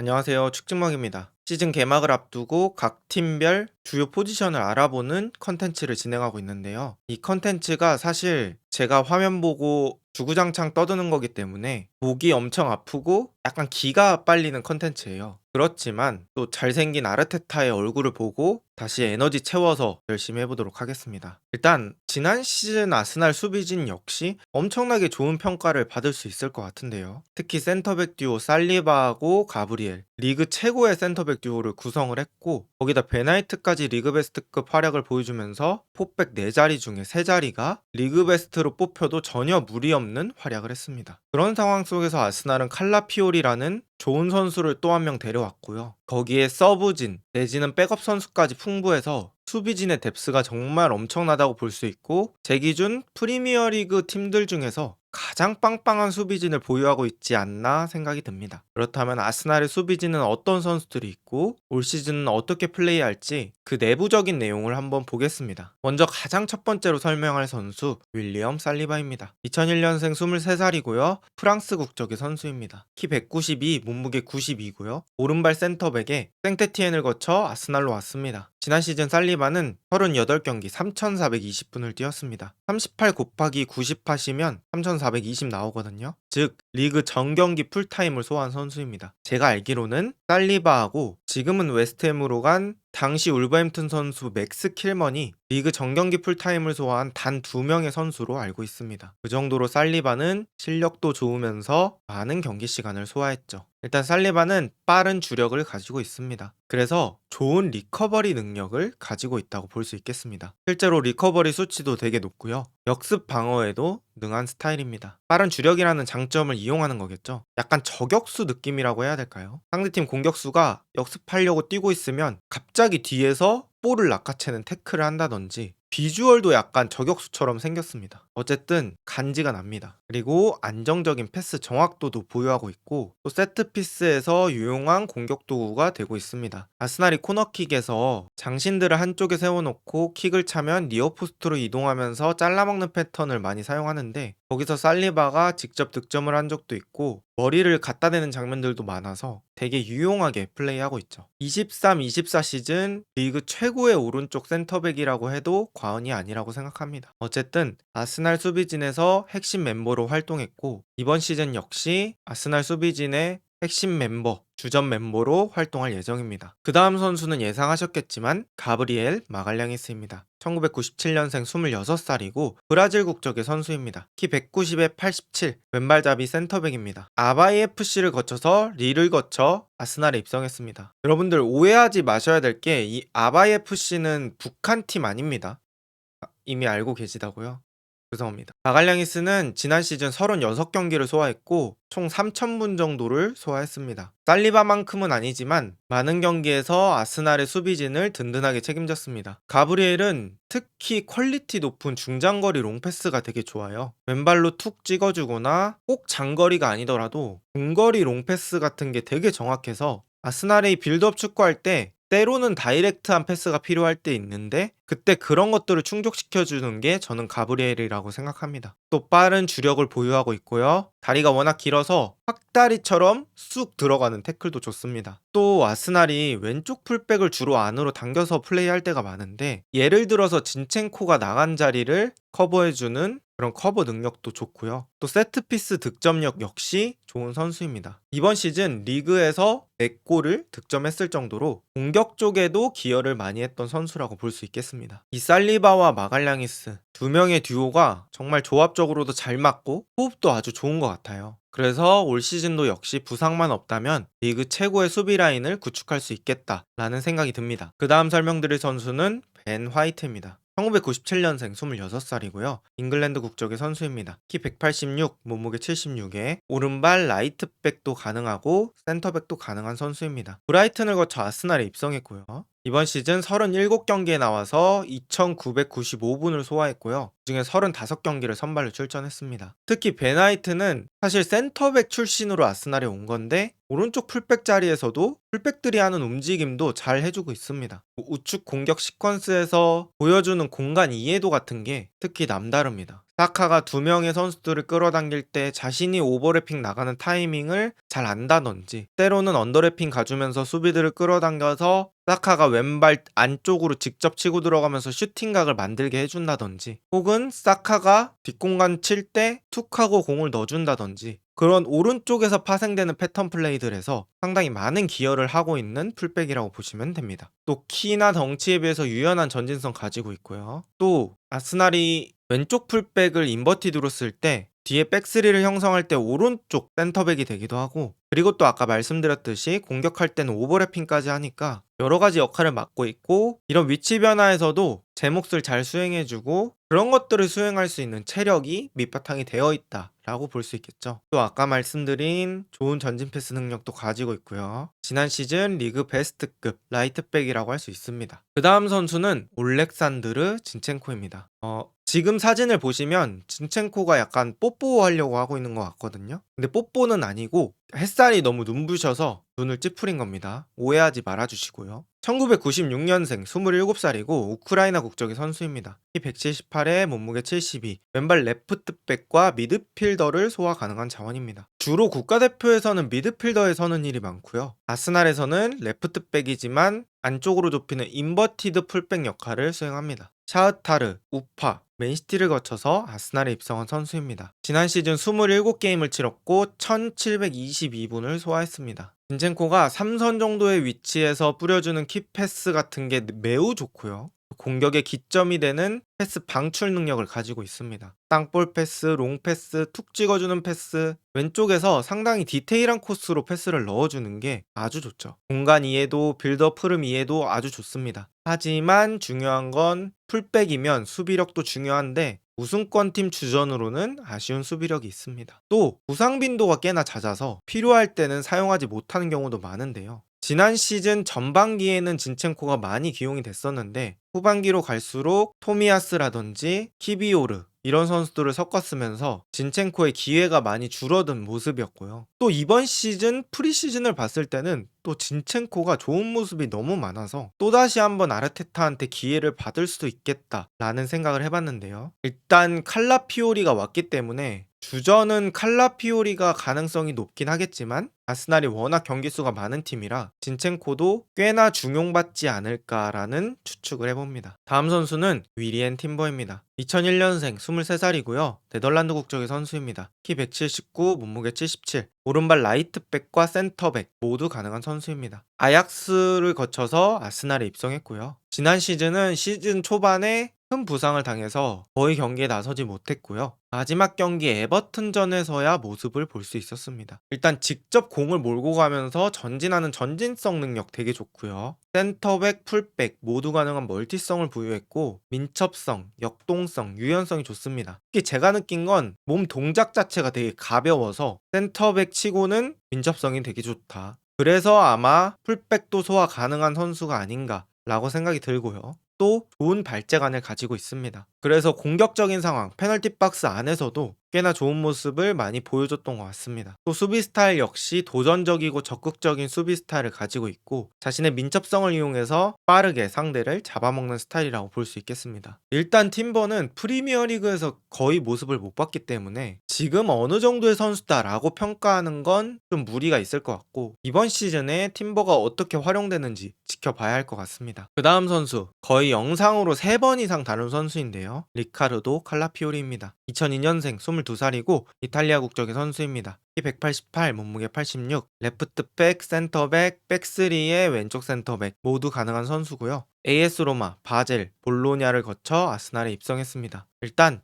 안녕하세요. 축진먹입니다. 시즌 개막을 앞두고 각 팀별 주요 포지션을 알아보는 컨텐츠를 진행하고 있는데요. 이 컨텐츠가 사실 제가 화면 보고 주구장창 떠드는 거기 때문에 목이 엄청 아프고 약간 기가 빨리는 컨텐츠예요. 그렇지만 또 잘생긴 아르테타의 얼굴을 보고 다시 에너지 채워서 열심히 해보도록 하겠습니다. 일단 지난 시즌 아스날 수비진 역시 엄청나게 좋은 평가를 받을 수 있을 것 같은데요. 특히 센터백 듀오 살리바하고 가브리엘, 리그 최고의 센터백 듀오를 구성을 했고 거기다 베나이트까지 리그 베스트급 활약을 보여주면서 포백 4자리 중에 3자리가 리그 베스트로 뽑혀도 전혀 무리 없는 활약을 했습니다. 그런 상황 속에서 아스날은 칼라피오리라는 좋은 선수를 또 한 명 데려왔고요. 거기에 서브진 내지는 백업 선수까지 풍부해서 수비진의 뎁스가 정말 엄청나다고 볼 수 있고 제 기준 프리미어리그 팀들 중에서 가장 빵빵한 수비진을 보유하고 있지 않나 생각이 듭니다. 그렇다면 아스날의 수비진은 어떤 선수들이 있고 올 시즌은 어떻게 플레이할지 그 내부적인 내용을 한번 보겠습니다. 먼저 가장 첫 번째로 설명할 선수 윌리엄 살리바입니다. 2001년생 23살이고요. 프랑스 국적의 선수입니다. 키 192, 몸무게 92고요. 오른발 센터백에 생테티엔을 거쳐 아스날로 왔습니다. 지난 시즌 살리바는 38경기 3,420분을 뛰었습니다. 38 곱하기 90 하시면 3,420 나오거든요. 즉 리그 전경기 풀타임을 소화한 선수입니다. 제가 알기로는 살리바하고 지금은 웨스트햄으로 간 당시 울버햄튼 선수 맥스 킬먼이 리그 정경기 풀타임을 소화한 단 2명의 선수로 알고 있습니다. 그 정도로 살리바는 실력도 좋으면서 많은 경기 시간을 소화했죠. 일단 살리바는 빠른 주력을 가지고 있습니다. 그래서 좋은 리커버리 능력을 가지고 있다고 볼 수 있겠습니다. 실제로 리커버리 수치도 되게 높고요. 역습 방어에도 능한 스타일입니다. 빠른 주력이라는 장점을 이용하는 거겠죠. 약간 저격수 느낌이라고 해야 될까요? 상대팀 공격수가 역습하려고 뛰고 있으면 갑자기 뒤에서 볼을 낚아채는 태클을 한다든지 비주얼도 약간 저격수처럼 생겼습니다. 어쨌든 간지가 납니다. 그리고 안정적인 패스 정확도도 보유하고 있고 또 세트피스에서 유용한 공격 도구가 되고 있습니다. 아스날이 코너킥에서 장신들을 한쪽에 세워놓고 킥을 차면 니어포스트로 이동하면서 잘라먹는 패턴을 많이 사용하는데 거기서 살리바가 직접 득점을 한 적도 있고 머리를 갖다 대는 장면들도 많아서 되게 유용하게 플레이하고 있죠. 23-24 시즌 리그 최고의 오른쪽 센터백이라고 해도 과언이 아니라고 생각합니다. 어쨌든 아스날 수비진에서 핵심 멤버로 활동했고 이번 시즌 역시 아스날 수비진의 핵심 멤버, 주전 멤버로 활동할 예정입니다. 그 다음 선수는 예상하셨겠지만 가브리엘 마갈량이스입니다. 1997년생 26살이고 브라질 국적의 선수입니다. 키 190에 87, 왼발잡이 센터백입니다. 아바이 FC를 거쳐서 리를 거쳐 아스날에 입성했습니다. 여러분들 오해하지 마셔야 될 게 이 아바이 FC는 북한 팀 아닙니다. 이미 알고 계시다고요? 죄송합니다. 마갈량이스는 지난 시즌 36경기를 소화했고 총 3,000분 정도를 소화했습니다. 살리바만큼은 아니지만 많은 경기에서 아스날의 수비진을 든든하게 책임졌습니다. 가브리엘은 특히 퀄리티 높은 중장거리 롱패스가 되게 좋아요. 왼발로 툭 찍어주거나 꼭 장거리가 아니더라도 중거리 롱패스 같은 게 되게 정확해서 아스날의 빌드업 축구할 때 때로는 다이렉트한 패스가 필요할 때 있는데 그때 그런 것들을 충족시켜주는 게 저는 가브리엘이라고 생각합니다. 또 빠른 주력을 보유하고 있고요. 다리가 워낙 길어서 확다리처럼 쑥 들어가는 태클도 좋습니다. 또 아스날이 왼쪽 풀백을 주로 안으로 당겨서 플레이할 때가 많은데 예를 들어서 진첸코가 나간 자리를 커버해주는 그런 커버 능력도 좋고요. 또 세트피스 득점력 역시 좋은 선수입니다. 이번 시즌 리그에서 4골을 득점했을 정도로 공격 쪽에도 기여를 많이 했던 선수라고 볼 수 있겠습니다. 이 살리바와 마갈량이스 두 명의 듀오가 정말 조합적으로도 잘 맞고 호흡도 아주 좋은 것 같아요. 그래서 올 시즌도 역시 부상만 없다면 리그 최고의 수비 라인을 구축할 수 있겠다라는 생각이 듭니다. 그 다음 설명드릴 선수는 벤 화이트입니다. 1997년생 26살이고요. 잉글랜드 국적의 선수입니다. 키 186, 몸무게 76에 오른발 라이트백도 가능하고 센터백도 가능한 선수입니다. 브라이튼을 거쳐 아스날에 입성했고요. 이번 시즌 37경기에 나와서 2,995분을 소화했고요. 그중에 35경기를 선발로 출전했습니다. 특히 베나이트는 사실 센터백 출신으로 아스날에 온 건데 오른쪽 풀백 자리에서도 풀백들이 하는 움직임도 잘 해주고 있습니다. 우측 공격 시퀀스에서 보여주는 공간 이해도 같은 게 특히 남다릅니다. 사카가 두 명의 선수들을 끌어당길 때 자신이 오버래핑 나가는 타이밍을 잘 안다든지, 때로는 언더래핑 가주면서 수비들을 끌어당겨서 사카가 왼발 안쪽으로 직접 치고 들어가면서 슈팅각을 만들게 해준다든지, 혹은 사카가 뒷공간 칠 때 툭하고 공을 넣어준다든지, 그런 오른쪽에서 파생되는 패턴 플레이들에서 상당히 많은 기여를 하고 있는 풀백이라고 보시면 됩니다. 또 키나 덩치에 비해서 유연한 전진성 가지고 있고요. 또 아스날이 왼쪽 풀백을 인버티드로 쓸 때 뒤에 백스리를 형성할 때 오른쪽 센터백이 되기도 하고, 그리고 또 아까 말씀드렸듯이 공격할 때는 오버래핑까지 하니까 여러 가지 역할을 맡고 있고, 이런 위치 변화에서도 제 몫을 잘 수행해주고 그런 것들을 수행할 수 있는 체력이 밑바탕이 되어 있다 라고 볼 수 있겠죠. 또 아까 말씀드린 좋은 전진 패스 능력도 가지고 있고요. 지난 시즌 리그 베스트급 라이트백이라고 할 수 있습니다. 그 다음 선수는 올렉산드르 진첸코입니다. 지금 사진을 보시면 진첸코가 약간 뽀뽀 하려고 하고 있는 것 같거든요. 근데 뽀뽀는 아니고 햇살이 너무 눈부셔서 눈을 찌푸린 겁니다. 오해하지 말아주시고요. 1996년생 27살이고 우크라이나 국적의 선수입니다. 키 178에 몸무게 72, 왼발 레프트백과 미드필더를 소화 가능한 자원입니다. 주로 국가대표에서는 미드필더에 서는 일이 많고요. 아스날에서는 레프트백이지만 안쪽으로 좁히는 인버티드 풀백 역할을 수행합니다. 샤흐타르, 우파, 맨시티를 거쳐서 아스날에 입성한 선수입니다. 지난 시즌 27게임을 치렀고 1722분을 소화했습니다. 진첸코가 3선 정도의 위치에서 뿌려주는 키패스 같은 게 매우 좋고요. 공격의 기점이 되는 패스 방출 능력을 가지고 있습니다. 땅볼 패스, 롱 패스, 툭 찍어주는 패스, 왼쪽에서 상당히 디테일한 코스로 패스를 넣어주는 게 아주 좋죠. 공간 이해도, 빌드업 흐름 이해도 아주 좋습니다. 하지만 중요한 건 풀백이면 수비력도 중요한데 우승권 팀 주전으로는 아쉬운 수비력이 있습니다. 또 부상 빈도가 꽤나 잦아서 필요할 때는 사용하지 못하는 경우도 많은데요. 지난 시즌 전반기에는 진첸코가 많이 기용이 됐었는데 후반기로 갈수록 토미야스라든지 키비오르 이런 선수들을 섞었으면서 진첸코의 기회가 많이 줄어든 모습이었고요. 또 이번 시즌 프리시즌을 봤을 때는 또 진첸코가 좋은 모습이 너무 많아서 또다시 한번 아르테타한테 기회를 받을 수도 있겠다라는 생각을 해봤는데요. 일단 칼라피오리가 왔기 때문에 주전은 칼라피오리가 가능성이 높긴 하겠지만 아스날이 워낙 경기 수가 많은 팀이라 진첸코도 꽤나 중용받지 않을까라는 추측을 해봅니다. 다음 선수는 위리엔 팀버입니다. 2001년생 23살이고요. 네덜란드 국적의 선수입니다. 키 179, 몸무게 77, 오른발 라이트백과 센터백 모두 가능한 선수입니다. 아약스를 거쳐서 아스날에 입성했고요. 지난 시즌은 시즌 초반에 큰 부상을 당해서 거의 경기에 나서지 못했고요. 마지막 경기 에버튼전에서야 모습을 볼 수 있었습니다. 일단 직접 공을 몰고 가면서 전진하는 전진성 능력 되게 좋고요. 센터백, 풀백 모두 가능한 멀티성을 부여했고 민첩성, 역동성, 유연성이 좋습니다. 특히 제가 느낀 건 몸 동작 자체가 되게 가벼워서 센터백 치고는 민첩성이 되게 좋다. 그래서 아마 풀백도 소화 가능한 선수가 아닌가 라고 생각이 들고요. 또 좋은 발재간을 가지고 있습니다. 그래서 공격적인 상황, 페널티 박스 안에서도 꽤나 좋은 모습을 많이 보여줬던 것 같습니다. 또 수비 스타일 역시 도전적이고 적극적인 수비 스타일을 가지고 있고 자신의 민첩성을 이용해서 빠르게 상대를 잡아먹는 스타일이라고 볼 수 있겠습니다. 일단 팀버는 프리미어리그에서 거의 모습을 못 봤기 때문에 지금 어느 정도의 선수다라고 평가하는 건 좀 무리가 있을 것 같고 이번 시즌에 팀버가 어떻게 활용되는지 지켜봐야 할 것 같습니다. 그 다음 선수 거의 영상으로 3번 이상 다룬 선수인데요. 리카르도 칼라피오리입니다. 2002년생 22살이고 이탈리아 국적의 선수입니다. 키 188, 몸무게 86, 레프트백, 센터백, 백스리의 왼쪽 센터백 모두 가능한 선수고요. AS 로마, 바젤, 볼로냐를 거쳐 아스날에 입성했습니다. 일단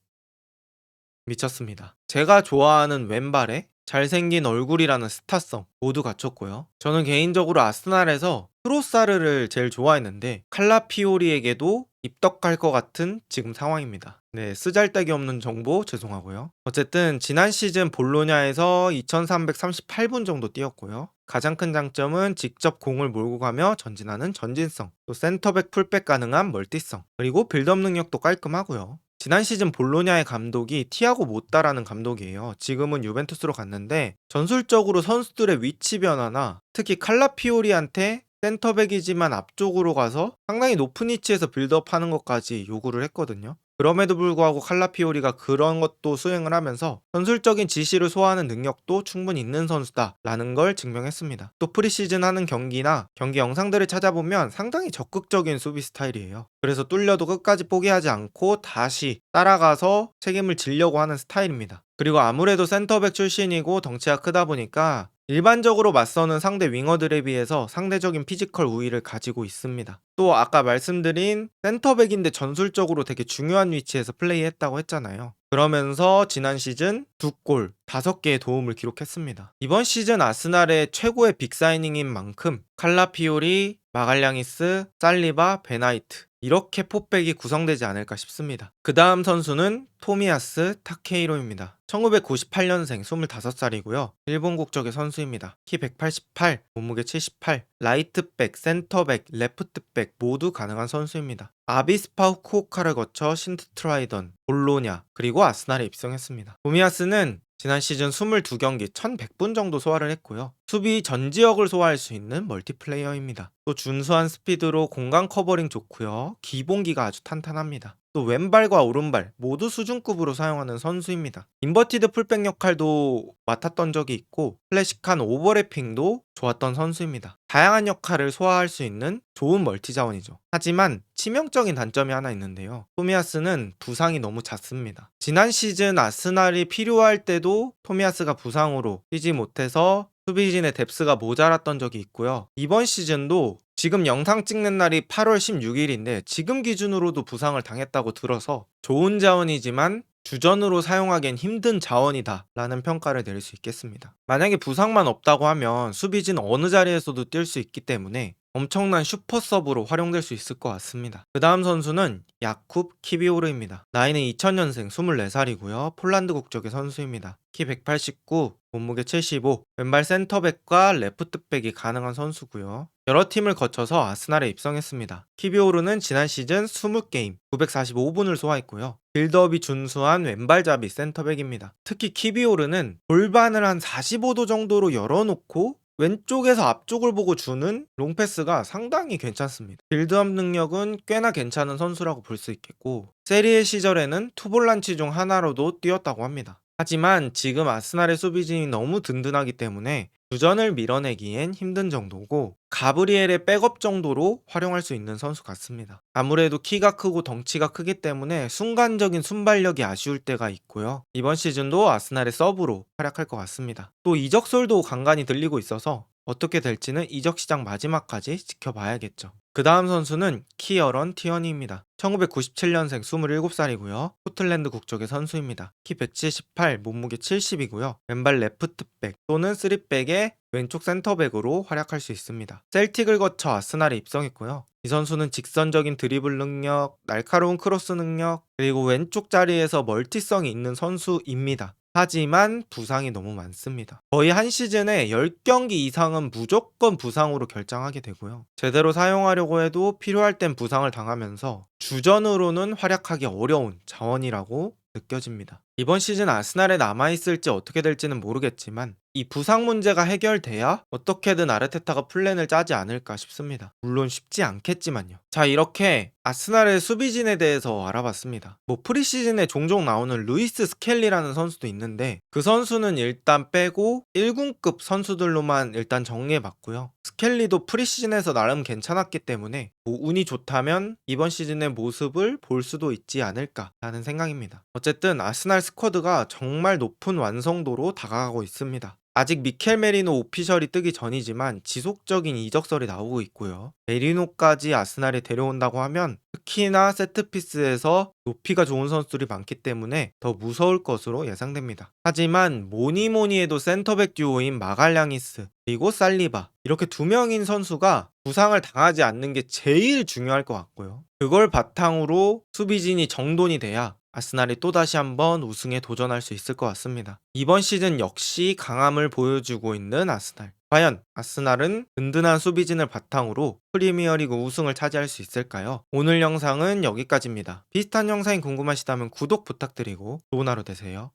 미쳤습니다. 제가 좋아하는 왼발에 잘생긴 얼굴이라는 스타성 모두 갖췄고요. 저는 개인적으로 아스날에서 트로사르를 제일 좋아했는데 칼라피오리에게도 입덕할 것 같은 지금 상황입니다. 네, 쓰잘데기 없는 정보 죄송하고요. 어쨌든 지난 시즌 볼로냐에서 2338분 정도 뛰었고요. 가장 큰 장점은 직접 공을 몰고 가며 전진하는 전진성, 또 센터백 풀백 가능한 멀티성, 그리고 빌드업 능력도 깔끔하고요. 지난 시즌 볼로냐의 감독이 티아고 모타라는 감독이에요. 지금은 유벤투스로 갔는데 전술적으로 선수들의 위치 변화나 특히 칼라피오리한테 센터백이지만 앞쪽으로 가서 상당히 높은 위치에서 빌드업 하는 것까지 요구를 했거든요. 그럼에도 불구하고 칼라피오리가 그런 것도 수행을 하면서 전술적인 지시를 소화하는 능력도 충분히 있는 선수다라는 걸 증명했습니다. 또 프리시즌 하는 경기나 경기 영상들을 찾아보면 상당히 적극적인 수비 스타일이에요. 그래서 뚫려도 끝까지 포기하지 않고 다시 따라가서 책임을 지려고 하는 스타일입니다. 그리고 아무래도 센터백 출신이고 덩치가 크다 보니까 일반적으로 맞서는 상대 윙어들에 비해서 상대적인 피지컬 우위를 가지고 있습니다. 또 아까 말씀드린 센터백인데 전술적으로 되게 중요한 위치에서 플레이했다고 했잖아요. 그러면서 지난 시즌 2골, 5개의 도움을 기록했습니다. 이번 시즌 아스날의 최고의 빅사이닝인 만큼 칼라피오리, 마갈량이스, 살리바, 베나이트 이렇게 포백이 구성되지 않을까 싶습니다. 그 다음 선수는 토미야스 타케이로입니다. 1998년생 25살이고요. 일본 국적의 선수입니다. 키 188, 몸무게 78, 라이트백, 센터백, 레프트백 모두 가능한 선수입니다. 아비스파 후쿠오카를 거쳐 신트트라이던, 볼로냐, 그리고 아스날에 입성했습니다. 토미야스는 지난 시즌 22경기 1100분 정도 소화를 했고요. 수비 전 지역을 소화할 수 있는 멀티플레이어입니다. 또 준수한 스피드로 공간 커버링 좋고요. 기본기가 아주 탄탄합니다. 또 왼발과 오른발 모두 수준급으로 사용하는 선수입니다. 인버티드 풀백 역할도 맡았던 적이 있고 클래식한 오버래핑도 좋았던 선수입니다. 다양한 역할을 소화할 수 있는 좋은 멀티 자원이죠. 하지만 치명적인 단점이 하나 있는데요. 토미야스는 부상이 너무 잦습니다. 지난 시즌 아스날이 필요할 때도 토미야스가 부상으로 뛰지 못해서 수비진의 뎁스가 모자랐던 적이 있고요. 이번 시즌도 지금 영상 찍는 날이 8월 16일인데 지금 기준으로도 부상을 당했다고 들어서 좋은 자원이지만 주전으로 사용하기엔 힘든 자원이다 라는 평가를 내릴 수 있겠습니다. 만약에 부상만 없다고 하면 수비진 어느 자리에서도 뛸 수 있기 때문에 엄청난 슈퍼 서브로 활용될 수 있을 것 같습니다. 그 다음 선수는 야쿱 키비오르입니다. 나이는 2000년생 24살이고요. 폴란드 국적의 선수입니다. 키 189, 몸무게 75, 왼발 센터백과 레프트백이 가능한 선수고요. 여러 팀을 거쳐서 아스날에 입성했습니다. 키비오르는 지난 시즌 20게임, 945분을 소화했고요. 빌드업이 준수한 왼발잡이 센터백입니다. 특히 키비오르는 골반을 한 45도 정도로 열어놓고 왼쪽에서 앞쪽을 보고 주는 롱패스가 상당히 괜찮습니다. 빌드업 능력은 꽤나 괜찮은 선수라고 볼 수 있겠고 세리에 시절에는 투볼란치 중 하나로도 뛰었다고 합니다. 하지만 지금 아스날의 수비진이 너무 든든하기 때문에 주전을 밀어내기엔 힘든 정도고 가브리엘의 백업 정도로 활용할 수 있는 선수 같습니다. 아무래도 키가 크고 덩치가 크기 때문에 순간적인 순발력이 아쉬울 때가 있고요. 이번 시즌도 아스날의 서브로 활약할 것 같습니다. 또 이적설도 간간히 들리고 있어서 어떻게 될지는 이적 시장 마지막까지 지켜봐야겠죠. 그 다음 선수는 키어런 티어니입니다. 1997년생 27살이고요. 포틀랜드 국적의 선수입니다. 키 178, 몸무게 70이고요. 왼발 레프트백 또는 3백의 왼쪽 센터백으로 활약할 수 있습니다. 셀틱을 거쳐 아스날에 입성했고요. 이 선수는 직선적인 드리블 능력, 날카로운 크로스 능력, 그리고 왼쪽 자리에서 멀티성이 있는 선수입니다. 하지만 부상이 너무 많습니다. 거의 한 시즌에 10경기 이상은 무조건 부상으로 결장하게 되고요. 제대로 사용하려고 해도 필요할 땐 부상을 당하면서 주전으로는 활약하기 어려운 자원이라고 느껴집니다. 이번 시즌 아스날에 남아있을지 어떻게 될지는 모르겠지만 이 부상 문제가 해결돼야 어떻게든 아르테타가 플랜을 짜지 않을까 싶습니다. 물론 쉽지 않겠지만요. 자, 이렇게 아스날의 수비진에 대해서 알아봤습니다. 프리시즌에 종종 나오는 루이스 스켈리라는 선수도 있는데 그 선수는 일단 빼고 1군급 선수들로만 일단 정리해봤고요. 스켈리도 프리시즌에서 나름 괜찮았기 때문에 운이 좋다면 이번 시즌의 모습을 볼 수도 있지 않을까라는 생각입니다. 어쨌든 아스날 스쿼드가 정말 높은 완성도로 다가가고 있습니다. 아직 미켈 메리노 오피셜이 뜨기 전이지만 지속적인 이적설이 나오고 있고요. 메리노까지 아스날에 데려온다고 하면 특히나 세트피스에서 높이가 좋은 선수들이 많기 때문에 더 무서울 것으로 예상됩니다. 하지만 뭐니뭐니 해도 센터백 듀오인 마갈량이스 그리고 살리바 이렇게 두 명인 선수가 부상을 당하지 않는 게 제일 중요할 것 같고요. 그걸 바탕으로 수비진이 정돈이 돼야 아스날이 또다시 한번 우승에 도전할 수 있을 것 같습니다. 이번 시즌 역시 강함을 보여주고 있는 아스날. 과연 아스날은 든든한 수비진을 바탕으로 프리미어리그 우승을 차지할 수 있을까요? 오늘 영상은 여기까지입니다. 비슷한 영상이 궁금하시다면 구독 부탁드리고 좋은 하루 되세요.